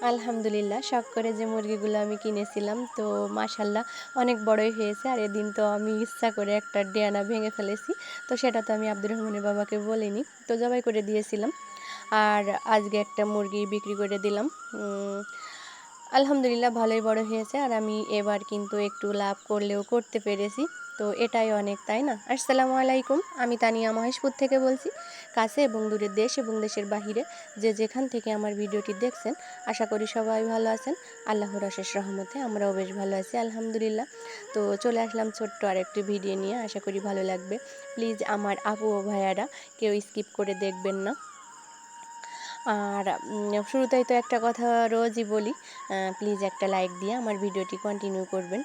আলহামদুলিল্লাহ, শখ করে যে মুরগিগুলো আমি কিনেছিলাম তো মাশাল্লাহ অনেক বড়ই হয়েছে। আর এদিন তো আমি ইচ্ছা করে একটা ডেয়ানা ভেঙে ফেলেছি। তো সেটা তো আমি আব্দুর রহমানের বাবাকে বলিনি, তো জবাই করে দিয়েছিলাম। আর আজকে একটা মুরগি বিক্রি করে দিলাম। আলহামদুলিল্লাহ ভালোই বড় হয়েছে। আর আমি এবার কিন্তু একটু লাভ করলেও করতে পেরেছি, তো এটাই অনেক, তাই না? আসসালামু আলাইকুম, আমি তানিয়া মহেশপুর থেকে বলছি। কাছে এবং দূরের দেশ এবং দেশের বাহিরে যে যেখান থেকে আমার ভিডিওটি দেখছেন, আশা করি সবাই ভালো আছেন। আল্লাহর অশেষ রহমতে আমরাও বেশ ভালো আছি আলহামদুলিল্লাহ। তো চলে আসলাম ছোট্ট আর একটি ভিডিও নিয়ে, আশা করি ভালো লাগবে। প্লিজ আমার আপু ও ভাইয়ারা কেউ স্কিপ করে দেখবেন না। আর শুরুতেই তো একটা কথা রোজই বলি, প্লিজ একটা লাইক দিয়ে আমার ভিডিওটি কন্টিনিউ করবেন।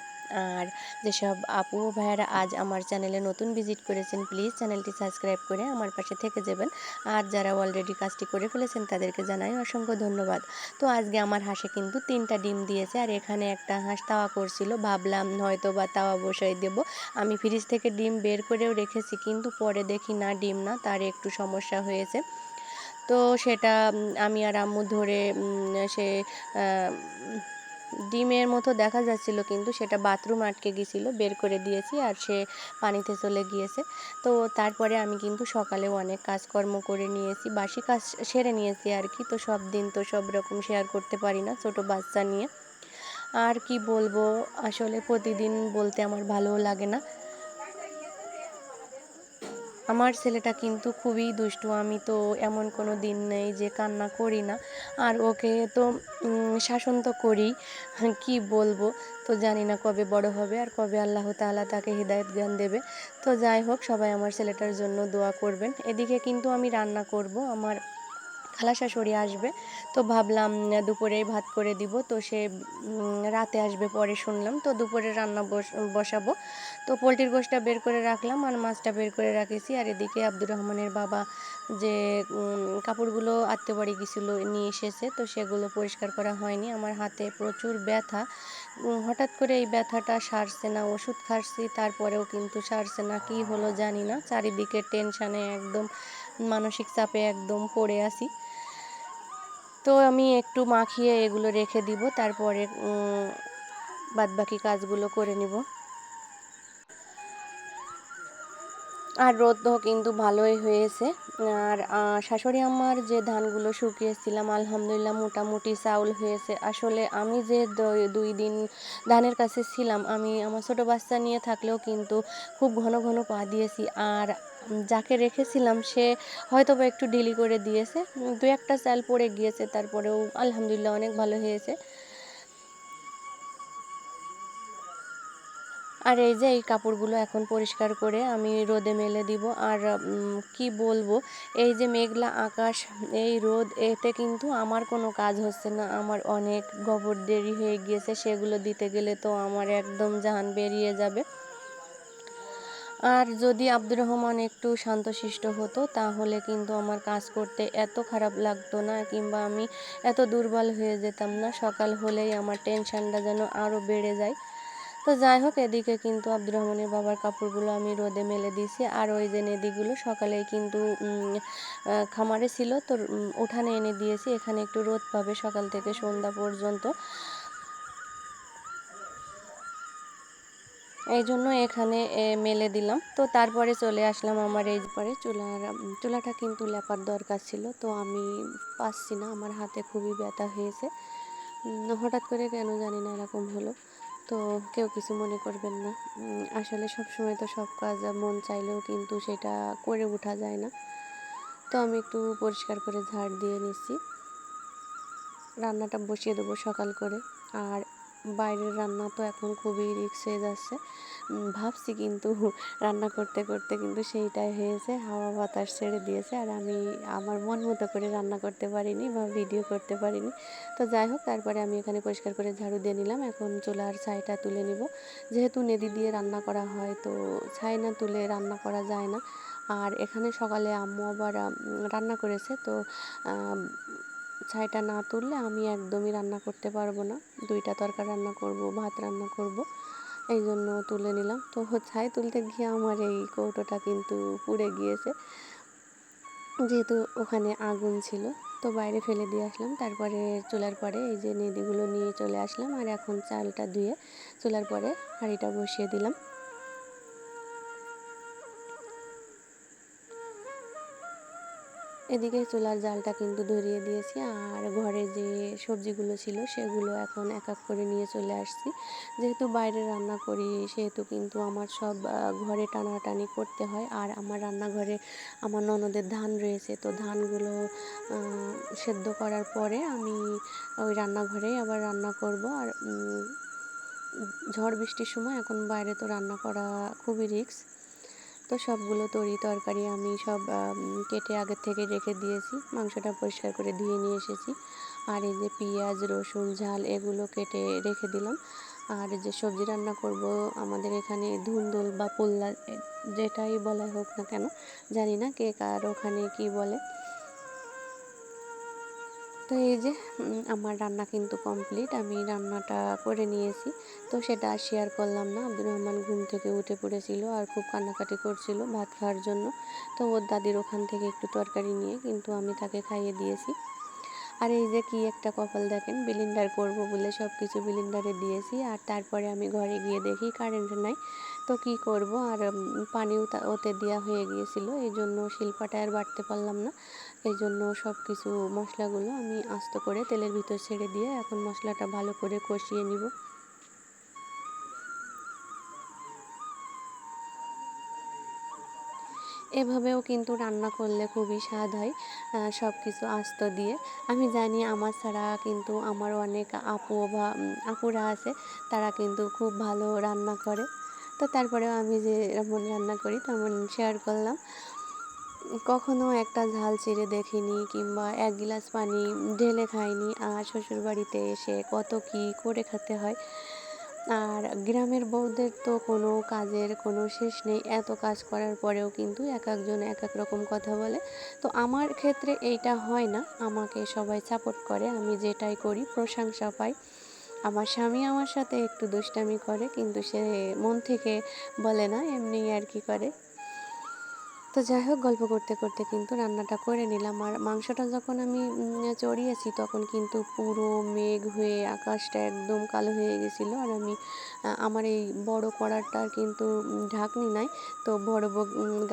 আর যেসব আপু ও ভাইয়ারা আজ আমার চ্যানেলে নতুন ভিজিট করেছেন, প্লিজ চ্যানেলটি সাবস্ক্রাইব করে আমার পাশে থেকে যাবেন। আর যারা অলরেডি কাজটি করে ফেলেছেন তাদেরকে জানাই অসংখ্য ধন্যবাদ। তো আজকে আমার হাঁসে কিন্তু 3টা ডিম দিয়েছে। আর এখানে একটা হাঁস তাওয়া করছিল, ভাবলাম হয়তো বা তাওয়া বসাই দেব। আমি ফ্রিজ থেকে ডিম বের করেও রেখেছি, কিন্তু পরে দেখি না, ডিম না, তার একটু সমস্যা হয়েছে। তো সেটা আমি আর আম্মু ধরে সে ডিমের মতো দেখা যাচ্ছিল, কিন্তু সেটা বাথরুম আটকে গিয়েছিল, বের করে দিয়েছি আর সে পানিতে চলে গিয়েছে। তো তারপরে আমি কিন্তু সকালেও অনেক কাজকর্ম করে নিয়েছি, বাসি কাজ সেরে নিয়েছি আর কি। তো সব দিন তো সব রকম শেয়ার করতে পারি না ছোট বাচ্চা নিয়ে। আর কি বলবো, আসলে প্রতিদিন বলতে আমার ভালোও লাগে না। আমার ছেলেটা কিন্তু খুবই দুষ্টু, আমি তো এমন কোনো দিন নেই যে কান্না করি না। আর ওকে তো শাসন তো করি, কি বলবো। তো জানি না কবে বড় হবে আর কবে আল্লাহ তাআলা তাকে হিদায়াত জ্ঞান দেবে। তো যাই হোক, সবাই আমার ছেলেটার জন্য দোয়া করবেন। এদিকে কিন্তু আমি রান্না করব, আমার খালা শাশুড়ি আসবে। তো ভাবলাম দুপুরেই ভাত করে দিব। তো সে রাতে আসবে পরে শুনলাম, তো দুপুরে রান্না বসাবো। তো পোলট্রির গোশটা বের করে রাখলাম আর মাছটা বের করে রাখেছি। আর এদিকে আব্দুর রহমানের বাবা যে কাপড়গুলো আত্মীয় বাড়ি গেছিলো নিয়ে এসেছে, তো সেগুলো পরিষ্কার করা হয়নি। আমার হাতে প্রচুর ব্যথা, হঠাৎ করে এই ব্যথাটা সারছে না, ওষুধ খাচ্ছি তারপরেও কিন্তু সারছে না, কি হলো জানি না। চারিদিকে টেনশানে একদম মানসিক চাপে একদম পড়ে আছি। তো আমি একটু মাখিয়ে এগুলো রেখে দিব, তারপরে বাদবাকি কাজগুলো করে নিব। আর রোদও কিন্তু ভালোই হয়েছে। আর শাশুড়ি আম্মার যে ধানগুলো শুকিয়েছিলাম, আলহামদুলিল্লাহ মোটামুটি চাউল হয়েছে। আসলে আমি যে 2 দিন ধানের কাছে ছিলাম, আমি আমার ছোটো বাচ্চা নিয়ে থাকলেও কিন্তু খুব ঘন ঘন পা দিয়েছি। আর যাকে রেখেছিলাম সে হয়তো বা একটু ঢিলি করে দিয়েছে, 2-1টা চাল পড়ে গিয়েছে, তারপরেও আলহামদুলিল্লাহ অনেক ভালো হয়েছে। আর এই যে এই কাপড়গুলো এখন পরিষ্কার করে আমি রোদে মেলে দিব। আর কি বলবো, এই যে মেঘলা আকাশ, এই রোদ, এতে কিন্তু আমার কোনো কাজ হচ্ছে না। আমার অনেক গোবর দেরি হয়ে গিয়েছে, সেগুলো দিতে গেলে তো আমার একদম জান বেরিয়ে যাবে। আর যদি আব্দুর রহমান একটু শান্তশিষ্ট হতো তাহলে কিন্তু আমার কাজ করতে এত খারাপ লাগতো না, কিংবা আমি এত দুর্বল হয়ে যেতাম না। সকাল হলেই আমার টেনশনটা যেন আরও বেড়ে যায়। তো যাই হোক, এদিকে কিন্তু আব্দুর রহমানের বাবার কাপড়গুলো আমি রোদে মেলে দিয়েছি। আর ওই যে নেদিগুলো সকালেই কিন্তু খামারে ছিল, তো উঠানে এনে দিয়েছি, এখানে একটু রোদ পাবে সকাল থেকে সন্ধ্যা পর্যন্ত। এই জন্য এখানে মেলে দিলাম। তো তারপরে চলে আসলাম আমার এই পরে চুলাটা কিন্তু লেপার দরকার ছিল, তো আমি পাচ্ছি না, আমার হাতে খুবই ব্যথা হয়েছে। হঠাৎ করে কেন জানি না এরকম হলো। তো কেউ কিছু মনে করবেন না। আসলে সব সময় তো সব কাজ মন চাইলেও কিন্তু সেটা করে ওঠা যায় না। তো আমি একটু পরিষ্কার করে ঝাড় দিয়ে নিচ্ছি, রান্নাটা বসিয়ে দেবো সকাল করে। আর বাইরের রান্না তো এখন খুবই রিস্ক হয়ে যাচ্ছে। ভাবছি কিন্তু রান্না করতে করতে কিন্তু সেইটাই হয়েছে, হাওয়া বাতাস ছেড়ে দিয়েছে। আর আমি আমার মন মতো করে রান্না করতে পারিনি বা ভিডিও করতে পারিনি। তো যাই হোক, তারপরে আমি এখানে পরিষ্কার করে ঝাড়ু দিয়ে নিলাম। এখন চুলার ছাইটা তুলে নিব। যেহেতু নেদি দিয়ে রান্না করা হয়, তো ছাই না তুলে রান্না করা যায় না। আর এখানে সকালে আম্মু আবার রান্না করেছে, তো ছাইটা না তুললে আমি একদমই রান্না করতে পারবো না। 2টা তরকারি রান্না করব, ভাত রান্না করব, এই জন্য তুলে নিলাম। তো ছাই তুলতে গিয়ে আমার এই কৌটোটা কিন্তু পুড়ে গিয়েছে, যেহেতু ওখানে আগুন ছিল। তো তো বাইরে ফেলে দিয়ে আসলাম। তারপরে চুলার পরে এই যে নেদিগুলো নিয়ে চলে আসলাম, আর এখন চালটা ধুয়ে চুলার পরে হাঁড়িটা বসিয়ে দিলাম। এদিকে চুলার জালটা কিন্তু ধরিয়ে দিয়েছি, আর ঘরে যে সবজিগুলো ছিল সেগুলো এখন এক এক করে নিয়ে চলে আসছি। যেহেতু বাইরে রান্না করি সেহেতু কিন্তু আমার সব ঘরে টানাটানি করতে হয়। আর আমার রান্নাঘরে আমার ননদের ধান রয়েছে, তো ধানগুলো সেদ্ধ করার পরে আমি ওই রান্নাঘরেই আবার রান্না করব। আর ঝড় বৃষ্টির সময় এখন বাইরে তো রান্না করা খুবই রিস্ক। তো সবগুলো তরকারি আমি সব কেটে আগের থেকে রেখে দিয়েছি। মাংসটা পরিষ্কার করে ধুয়ে নিয়ে এসেছি। আর এই যে পেঁয়াজ, রসুন, ঝাল এগুলো কেটে রেখে দিলাম। আর যে সবজি রান্না করব, আমাদের এখানে ধুন্দুল বা পোল্লা যেটাই বলা হোক না কেন, জানি না কে কার ওখানে কি বলে। তো এই যে আমার রান্না কিন্তু কমপ্লিট, আমি রান্নাটা করে নিয়েছি। তো সেটা আর শেয়ার করলাম না। আব্দুর রহমান ঘুম থেকে উঠে পড়েছিল আর খুব কান্নাকাটি করছিল ভাত খাওয়ার জন্য। তো ওর দাদির ওখান থেকে একটু তরকারি নিয়ে কিন্তু আমি তাকে খাইয়ে দিয়েছি। আর এই যে কি একটা কপাল দেখেন, বিলিন্ডার করব বলে সব কিছু বিলিন্ডারে দিয়েছি, আর তারপরে আমি ঘরে গিয়ে দেখি কারেন্ট নাই। তো কি করব, আর পানিও ওতে দেওয়া হয়ে গিয়েছিল, এই জন্য শিলপাটা আর বাটতে পারলাম না। এই জন্য সব কিছু মশলাগুলো আমি আস্ত করে তেলের ভিতর ছেড়ে দিয়ে এখন মশলাটা ভালো করে কষিয়ে নিব। এভাবেও কিন্তু রান্না করলে খুবই স্বাদ হয়, সব কিছু আস্ত দিয়ে। আমি জানি আমার ছাড়া কিন্তু আমার অনেক আপু বা আপুরা আছে, তারা কিন্তু খুব ভালো রান্না করে। তো তারপরেও আমি যে যেমন রান্না করি তেমন শেয়ার করলাম। কখনো একটা ঝাল চিড়ে দেখিনি, কিংবা এক গ্লাস পানি ঢেলে খাইনি, আর শ্বশুরবাড়িতে এসে কত কি করে খেতে হয়। আর গ্রামের বউদের তো কোনো কাজের কোনো শেষ নেই, এত কাজ করার পরেও কিন্তু এক একজন এক এক রকম কথা বলে। তো আমার ক্ষেত্রে এইটা হয় না, আমাকে সবাই সাপোর্ট করে, আমি যেটাই করি প্রশংসা পাই। আমার স্বামী আমার সাথে একটু দুষ্টামি করে, কিন্তু সে মন থেকে বলে না, এমনি আর কি করে। তো যাই হোক, গল্প করতে করতে কিন্তু রান্নাটা করে নিলাম। আর মাংসটা যখন আমি চড়িয়েছি তখন কিন্তু পুরো মেঘ হয়ে আকাশটা একদম কালো হয়ে গেছিলো। আর আমি আমার এই বড় কড়াটার কিন্তু ঢাকনি নাই, তো বড়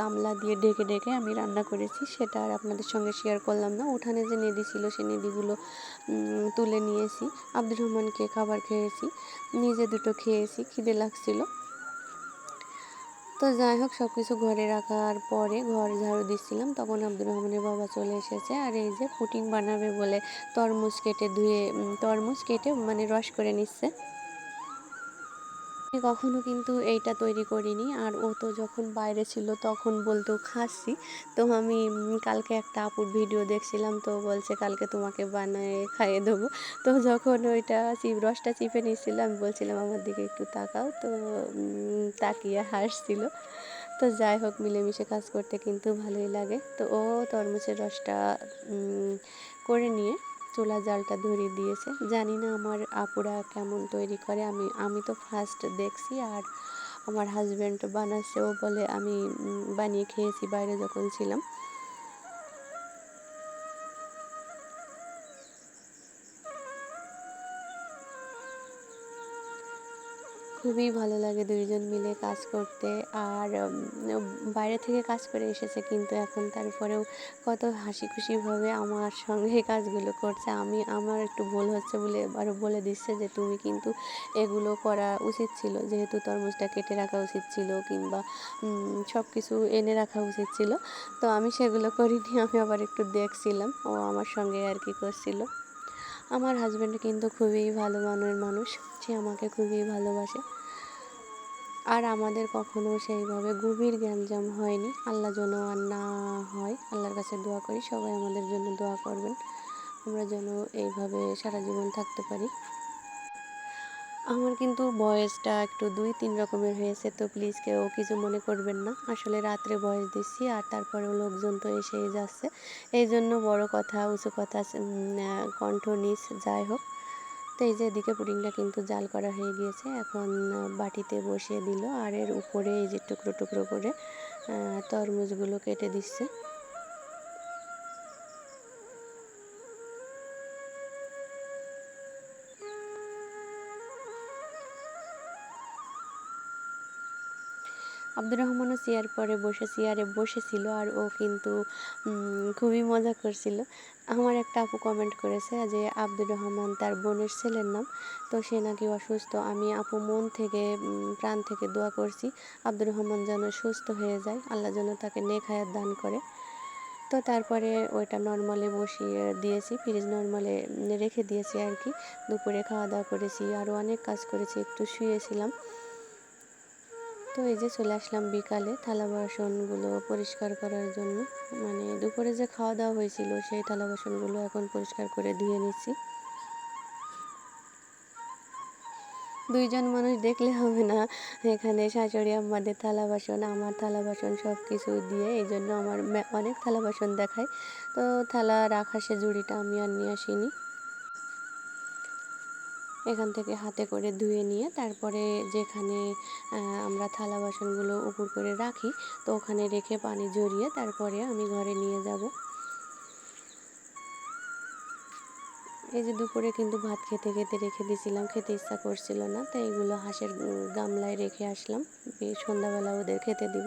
গামলা দিয়ে ঢেকে ঢেকে আমি রান্না করেছি। সেটা আর আপনাদের সঙ্গে শেয়ার করলাম না। উঠানে যে নেদি ছিল সেই নেদিগুলো তুলে নিয়েছি, আব্দুর রহমানকে খাবার খেয়েছি, নিজে দুটো খেয়েছি, খিদে লাগছিল। তো যাই হোক, সব কিছু ঘরে রাখার পরে ঘর ঝাড়ু দিচ্ছিলাম, তখন আব্দুর রহমানের বাবা চলে এসেছে। আর এই যে পুডিং বানাবে বলে তরমুজ কেটে ধুয়ে তরমুজ কেটে মানে রস করে নিচ্ছে। আমি কখনো কিন্তু এইটা তৈরি করিনি। আর ও তো যখন বাইরে ছিল তখন বলতো খাচ্ছি। তো আমি কালকে একটা আপুর ভিডিও দেখছিলাম, তো বলছে কালকে তোমাকে বানায় খাইয়ে দেবো। তো যখন ওইটা রসটা চিপে নিচ্ছিলাম, আমি বলছিলাম আমার দিকে একটু তাকাও, তো তাকিয়ে হাসছিল। তো যাই হোক, মিলেমিশে কাজ করতে কিন্তু ভালোই লাগে। তো ও তরমুজের রসটা করে নিয়ে চুলা জালটা ধরিয়ে দিয়েছে। জানি না আমার আপুরা কেমন তৈরি করে, আমি তো ফার্স্ট দেখছি। আর আমার হাজব্যান্ড বানাচ্ছে, ও বলে আমি বানিয়ে খেয়েছি বাইরে যখন ছিলাম। খুবই ভালো লাগে দুইজন মিলে কাজ করতে। আর বাইরে থেকে কাজ করে এসেছে, কিন্তু এখন তারপরেও কত হাসি খুশিভাবে আমার সঙ্গে কাজগুলো করছে। আমার একটু ভুল হচ্ছে বলে আরও বলে দিচ্ছে যে তুমি কিন্তু এগুলো করা উচিত ছিল, যেহেতু তরমুজটা কেটে রাখা উচিত ছিল, কিংবা সব কিছু এনে রাখা উচিত ছিল। তো আমি সেগুলো করিনি, আমি আবার একটু দেখছিলাম, ও আমার সঙ্গে আর কি করছিল। আমার হাজব্যান্ড কিন্তু খুবই ভালো মনের মানুষ, সে আমাকে খুবই ভালোবাসে। আর আমাদের কখনো সেইভাবে গভীর গ্যাঞ্জাম হয়নি, আল্লাহ যেন আর না হয়। আল্লাহর কাছে দোয়া করি সবাই আমাদের জন্য দোয়া করবেন, আমরা যেন এইভাবে সারা জীবন থাকতে পারি। আমার কিন্তু ভয়েসটা একটু 2-3 রকমের হয়েছে, তো প্লিজ কেউ কিছু মনে করবেন না। আসলে রাত্রে ভয়েস দিচ্ছি, আর তারপরেও লোকজন তো এসেই যাচ্ছে, এই জন্য বড় কথা উঁচু কথা কণ্ঠ নিচ, যাই হোক। তো এই যে এদিকে পুডিংটা কিন্তু জাল করা হয়ে গিয়েছে, এখন বাটিতে বসিয়ে দিল। আর এর উপরে এই যে টুকরো টুকরো করে তরমুজগুলো কেটে দিচ্ছে। আব্দুর রহমানও চেয়ারে বসেছিল, আর ও কিন্তু খুবই মজা করছিল। আমার একটা আপু কমেন্ট করেছে যে আব্দুর রহমান তার বোনের ছেলের নাম, তো সে নাকি অসুস্থ। আমি আপু মন থেকে প্রাণ থেকে দোয়া করছি আব্দুর রহমান যেন সুস্থ হয়ে যায়, আল্লাহ যেন তাকে নেক হায়াত দান করে। তো তারপরে ওইটা নর্মালে বসিয়ে দিয়েছি, ফ্রিজ নর্মালে রেখে দিয়েছি আর কি। দুপুরে খাওয়া দাওয়া করেছি, আরও অনেক কাজ করেছি, একটু শুয়েছিলাম। তো এই যে চলে আসলাম বিকালে থালা বাসনগুলো পরিষ্কার করার জন্য। মানে দুপুরে যে খাওয়া দাওয়া হয়েছিল সেই থালা বাসনগুলো এখন পরিষ্কার করে ধুয়ে নিচ্ছি। দুইজন মানুষ দেখলে হবে না, এখানে শাশুড়ি আমাদের থালা বাসন, আমার থালা বাসন সব কিছু দিয়ে এই জন্য আমার অনেক থালা বাসন দেখায়। তো থালা রাখা সে ঝুড়িটা আমি আর নিয়ে আসিনি, এখান থেকে হাতে করে ধুয়ে নিয়ে তারপরে যেখানে আমরা থালা বাসনগুলো উপর করে রাখি, তো ওখানে রেখে পানি ঝরিয়ে তারপরে আমি ঘরে নিয়ে যাব। এই যে দুপুরে কিন্তু ভাত খেতে খেতে রেখে দিয়েছিলাম, খেতে ইচ্ছা করছিল না, তাই এগুলো হাঁসের গামলায় রেখে আসলাম, সন্ধ্যাবেলা ওদের খেতে দিব।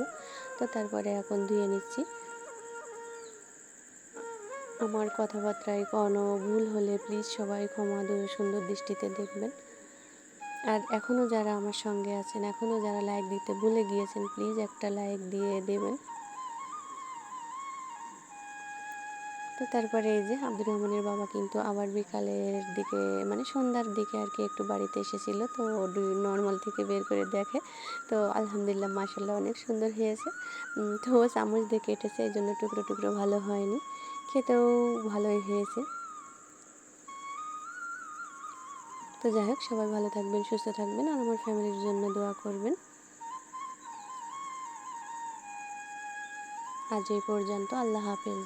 তো তারপরে এখন ধুয়ে নিচ্ছি। আমার কথাবার্তায় কোনো ভুল হলে প্লিজ সবাই ক্ষমা সুন্দর দৃষ্টিতে দেখবেন। আর এখনও যারা আমার সঙ্গে আছেন, এখনও যারা লাইক দিতে ভুলে গিয়েছেন, প্লিজ একটা লাইক দিয়ে দেবেন। তো তারপরে এই যে আব্দুর রহমানের বাবা কিন্তু আবার বিকালের দিকে মানে সন্ধ্যার দিকে আর কি একটু বাড়িতে এসেছিল, তো নর্মাল থেকে বের করে দেখে, তো আলহামদুলিল্লাহ মাশাআল্লাহ অনেক সুন্দর হয়েছে। তো ও চামচ দিয়ে কেটেছে, এই জন্য টুকরো টুকরো ভালো হয়নি, খেতেও ভালোই হয়েছে। তো যাই হোক, সবাই ভালো থাকবেন, সুস্থ থাকবেন, আর আমার ফ্যামিলির জন্য দোয়া করবেন। আজ এই পর্যন্ত, আল্লাহ হাফেজ।